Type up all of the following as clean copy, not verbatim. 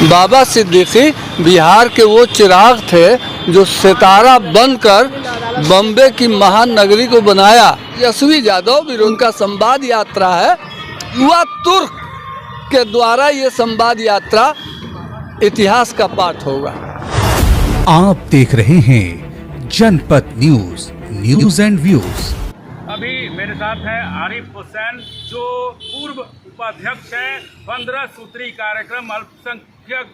बाबा सिद्दीकी बिहार के वो चिराग थे जो सितारा बनकर बॉम्बे की महान नगरी को बनाया। तेजस्वी यादव भी उनका संवाद यात्रा है, युवा तुर्क के द्वारा ये संवाद यात्रा इतिहास का पाठ होगा। आप देख रहे हैं जनपद न्यूज, न्यूज एंड व्यूज। अभी मेरे साथ है आरिफ हुसैन, जो पूर्व उपाध्यक्ष है 15 सूत्री कार्यक्रम अल्पसंख्यक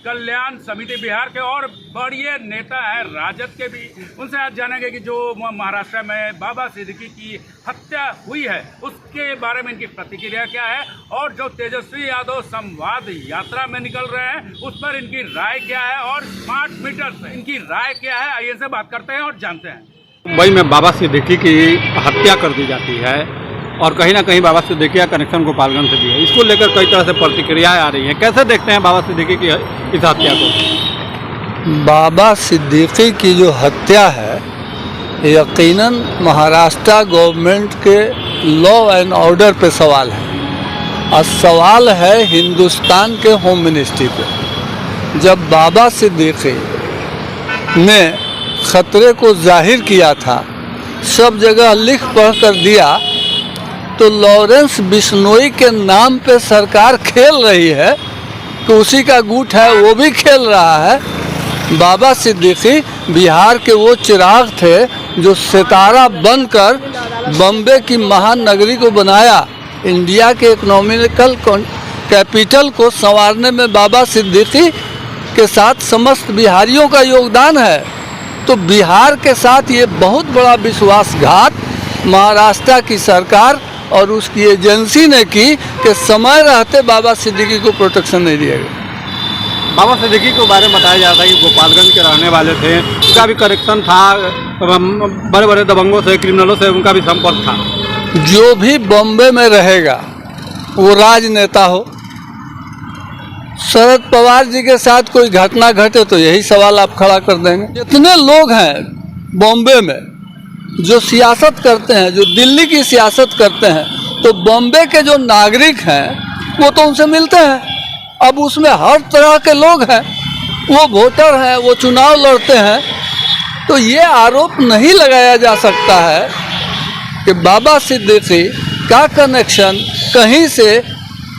कल्याण समिति बिहार के, और बड़े नेता हैं राजद के भी। उनसे आज जानेंगे कि जो महाराष्ट्र में बाबा सिद्दीकी की हत्या हुई है उसके बारे में इनकी प्रतिक्रिया क्या है, और जो तेजस्वी यादव संवाद यात्रा में निकल रहे हैं उस पर इनकी राय क्या है, और स्मार्ट मीटर से इनकी राय क्या है। आइए से बात करते हैं और जानते हैं। मुंबई में बाबा सिद्दीकी की हत्या कर दी जाती है और कहीं ना कहीं बाबा सिद्दीकी का कनेक्शन गोपालगंज से भी है। इसको लेकर कई तरह से प्रतिक्रियाएं आ रही हैं। कैसे देखते हैं बाबा सिद्दीकी की इस हत्या को? बाबा सिद्दीकी की जो हत्या है यकीनन महाराष्ट्र गवर्नमेंट के लॉ एंड ऑर्डर पे सवाल है, और सवाल है हिंदुस्तान के होम मिनिस्ट्री पे। जब बाबा सिद्दीकी ने खतरे को जाहिर किया था, सब जगह लिख पढ़ कर दिया, तो लॉरेंस बिश्नोई के नाम पे सरकार खेल रही है कि उसी का गुट है, वो भी खेल रहा है। बाबा सिद्दीकी बिहार के वो चिराग थे जो सितारा बनकर बॉम्बे की महान नगरी को बनाया। इंडिया के इकोनॉमिकल कैपिटल को संवारने में बाबा सिद्दीकी के साथ समस्त बिहारियों का योगदान है। तो बिहार के साथ ये बहुत बड़ा विश्वासघात महाराष्ट्र की सरकार और उसकी एजेंसी ने की कि समय रहते बाबा सिद्दीकी को प्रोटेक्शन नहीं दिया गया। बाबा सिद्दीकी के बारे में बताया जाता है कि गोपालगंज के रहने वाले थे, उनका भी कनेक्शन था बड़े बड़े दबंगों से, क्रिमिनलों से उनका भी संपर्क था। जो भी बॉम्बे में रहेगा वो राजनेता हो, शरद पवार जी के साथ कोई घटना घटे तो यही सवाल आप खड़ा कर देंगे। जितने लोग हैं बॉम्बे में जो सियासत करते हैं, जो दिल्ली की सियासत करते हैं, तो बॉम्बे के जो नागरिक हैं वो तो उनसे मिलते हैं। अब उसमें हर तरह के लोग हैं, वो वोटर हैं, वो चुनाव लड़ते हैं। तो ये आरोप नहीं लगाया जा सकता है कि बाबा सिद्दीकी का कनेक्शन कहीं से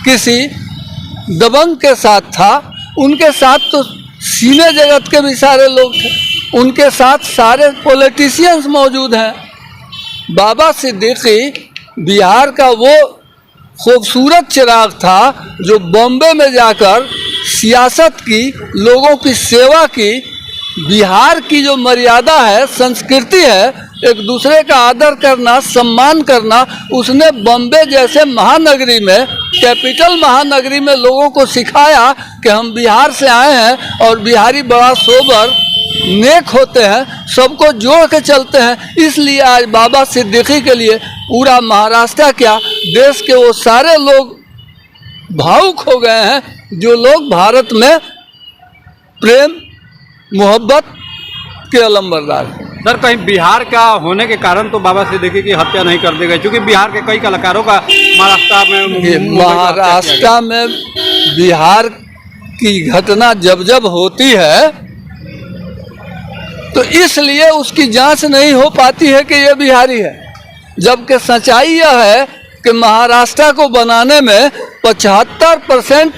किसी दबंग के साथ था। उनके साथ तो सीने जगत के भी सारे लोग थे, उनके साथ सारे पॉलिटिशियंस मौजूद हैं। बाबा सिद्दीकी बिहार का वो खूबसूरत चिराग था जो बॉम्बे में जाकर सियासत की, लोगों की सेवा की। बिहार की जो मर्यादा है, संस्कृति है, एक दूसरे का आदर करना, सम्मान करना, उसने बॉम्बे जैसे महानगरी में, कैपिटल महानगरी में लोगों को सिखाया कि हम बिहार से आए हैं और बिहारी बड़ा सोबर नेक होते हैं, सबको जोड़ के चलते हैं। इसलिए आज बाबा सिद्दीकी के लिए पूरा महाराष्ट्र क्या, देश के वो सारे लोग भावुक हो गए हैं जो लोग भारत में प्रेम मोहब्बत के अलंबरदार हैं। सर, कहीं बिहार का होने के कारण तो बाबा सिद्दीकी की हत्या नहीं कर दी गई, क्योंकि बिहार के कई कलाकारों का महाराष्ट्र में बिहार की घटना जब जब होती है तो इसलिए उसकी जांच नहीं हो पाती है कि ये बिहारी है, जबकि सच्चाई यह है कि महाराष्ट्र को बनाने में 75%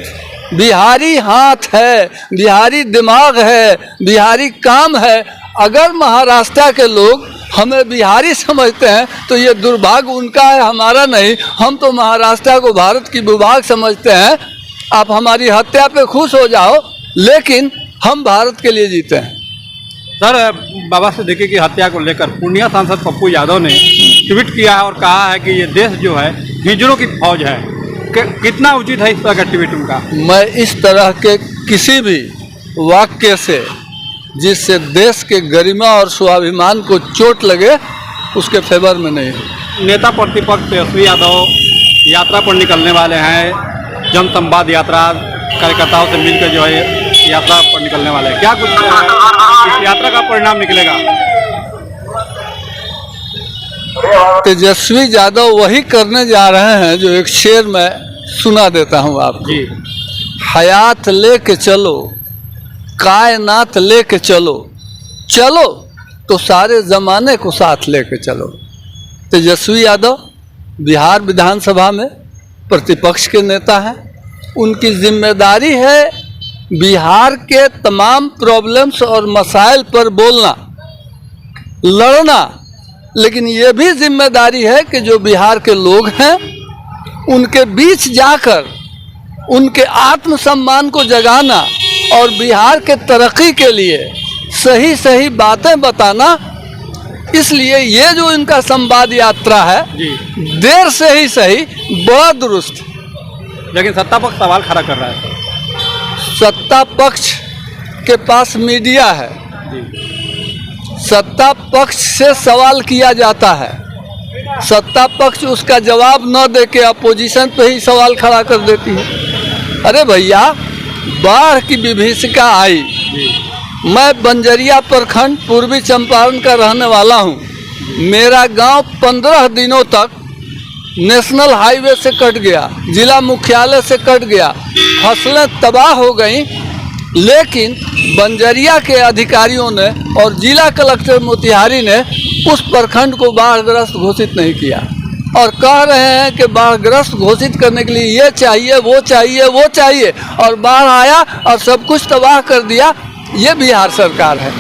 बिहारी हाथ है, बिहारी दिमाग है, बिहारी काम है। अगर महाराष्ट्र के लोग हमें बिहारी समझते हैं तो ये दुर्भाग्य उनका है, हमारा नहीं। हम तो महाराष्ट्र को भारत की भूभाग समझते हैं। आप हमारी हत्या पे खुश हो जाओ, लेकिन हम भारत के लिए जीते हैं। सर, बाबा सिद्दीकी की हत्या को लेकर पूर्णिया सांसद पप्पू यादव ने ट्वीट किया है और कहा है कि ये देश जो है हिजड़ों की फौज है। कितना उचित है इस तरह का ट्वीट उनका? मैं इस तरह के किसी भी वाक्य से जिससे देश के गरिमा और स्वाभिमान को चोट लगे उसके फेवर में नहीं है। नेता प्रतिपक्ष तेजस्वी यादव यात्रा पर निकलने वाले हैं, जन संवाद यात्रा कार्यकर्ताओं से मिलकर जो है यात्रा पर निकलने वाले हैं। क्या कुछ इस यात्रा का परिणाम निकलेगा? तेजस्वी यादव वही करने जा रहे हैं जो एक शेर में सुना देता हूँ आपको। जी। हयात लेके चलो, कायनात लेके चलो, चलो तो सारे ज़माने को साथ लेके चलो। तेजस्वी यादव बिहार विधानसभा में प्रतिपक्ष के नेता हैं। उनकी जिम्मेदारी है बिहार के तमाम प्रॉब्लम्स और मसाइल पर बोलना, लड़ना, लेकिन ये भी जिम्मेदारी है कि जो बिहार के लोग हैं उनके बीच जाकर उनके आत्मसम्मान को जगाना और बिहार के तरक्की के लिए सही सही बातें बताना। इसलिए ये जो इनका संवाद यात्रा है देर से ही सही बड़ा दुरुस्त। लेकिन सत्ता पक्ष सवाल खड़ा कर रहा है। सत्ता पक्ष के पास मीडिया है, सत्ता पक्ष से सवाल किया जाता है, सत्ता पक्ष उसका जवाब न दे के अपोजिशन पे ही सवाल खड़ा कर देती है। अरे भैया, बाढ़ की विभीषिका आई, मैं बंजरिया प्रखंड पूर्वी चंपारण का रहने वाला हूँ। मेरा गांव 15 दिनों तक नेशनल हाईवे से कट गया, जिला मुख्यालय से कट गया, फसलें तबाह हो गईं, लेकिन बंजरिया के अधिकारियों ने और जिला कलेक्टर मोतिहारी ने उस प्रखंड को बाढ़ग्रस्त घोषित नहीं किया और कह रहे हैं कि बाढ़ग्रस्त घोषित करने के लिए ये चाहिए, वो चाहिए, वो चाहिए, और बाढ़ आया और सब कुछ तबाह कर दिया। ये बिहार सरकार है,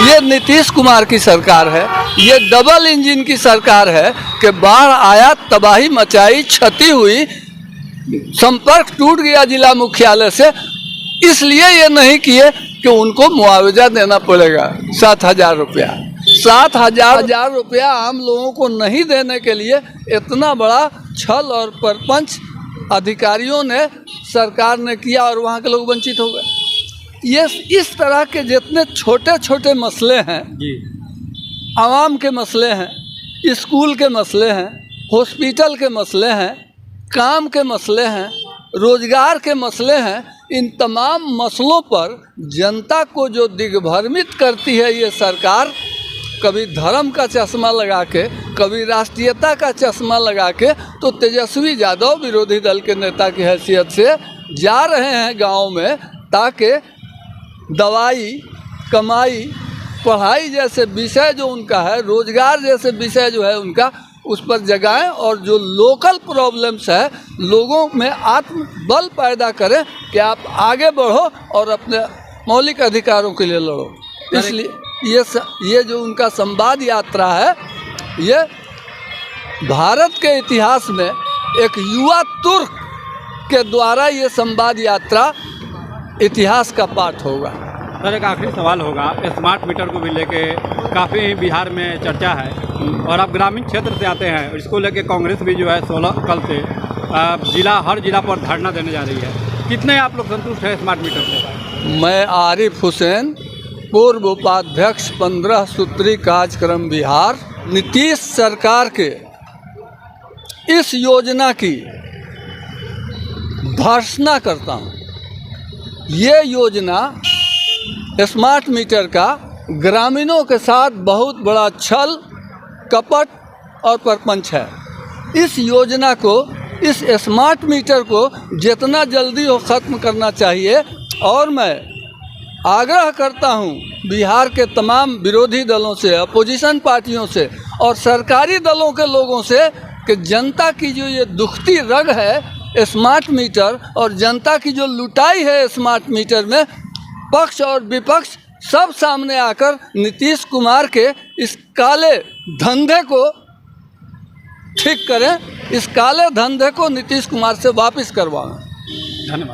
ये नीतीश कुमार की सरकार है, ये डबल इंजन की सरकार है कि बाढ़ आया, तबाही मचाई, क्षति हुई, संपर्क टूट गया जिला मुख्यालय से, इसलिए ये नहीं किए कि उनको मुआवजा देना पड़ेगा 7,000 रुपया। 7,000 रुपया आम लोगों को नहीं देने के लिए इतना बड़ा छल और परपंच अधिकारियों ने, सरकार ने किया और वहाँ के लोग वंचित हो गए। ये इस तरह के जितने छोटे छोटे मसले हैं, आवाम के मसले हैं, स्कूल के मसले हैं, हॉस्पिटल के मसले हैं, काम के मसले हैं, रोजगार के मसले हैं, इन तमाम मसलों पर जनता को जो दिग्भ्रमित करती है ये सरकार, कभी धर्म का चश्मा लगा के, कभी राष्ट्रीयता का चश्मा लगा के, तो तेजस्वी यादव विरोधी दल के नेता की हैसियत से जा रहे हैं गाँव में ताकि दवाई, कमाई, पढ़ाई जैसे विषय जो उनका है, रोजगार जैसे विषय जो है उनका, उस पर जगाएं और जो लोकल प्रॉब्लम्स है लोगों में आत्मबल पैदा करें कि आप आगे बढ़ो और अपने मौलिक अधिकारों के लिए लड़ो। इसलिए ये जो उनका संवाद यात्रा है, ये भारत के इतिहास में एक युवा तुर्क के द्वारा ये संवाद यात्रा इतिहास का पाठ होगा। सर, एक आखिरी सवाल होगा, स्मार्ट मीटर को भी लेके काफ़ी बिहार में चर्चा है और आप ग्रामीण क्षेत्र से आते हैं, इसको लेके कांग्रेस भी जो है 16 कल से हर जिला पर धरना देने जा रही है। कितने आप लोग संतुष्ट हैं स्मार्ट मीटर से? मैं आरिफ हुसैन, पूर्व उपाध्यक्ष 15 सूत्री कार्यक्रम बिहार, नीतीश सरकार के इस योजना की भर्त्सना करता हूँ। ये योजना स्मार्ट मीटर का ग्रामीणों के साथ बहुत बड़ा छल, कपट और परपंच है। इस योजना को, इस स्मार्ट मीटर को जितना जल्दी हो ख़त्म करना चाहिए और मैं आग्रह करता हूं बिहार के तमाम विरोधी दलों से, अपोजिशन पार्टियों से और सरकारी दलों के लोगों से कि जनता की जो ये दुखती रग है स्मार्ट मीटर और जनता की जो लुटाई है स्मार्ट मीटर में, पक्ष और विपक्ष सब सामने आकर नीतीश कुमार के इस काले धंधे को ठीक करें, इस काले धंधे को नीतीश कुमार से वापस करवाएं। धन्यवाद।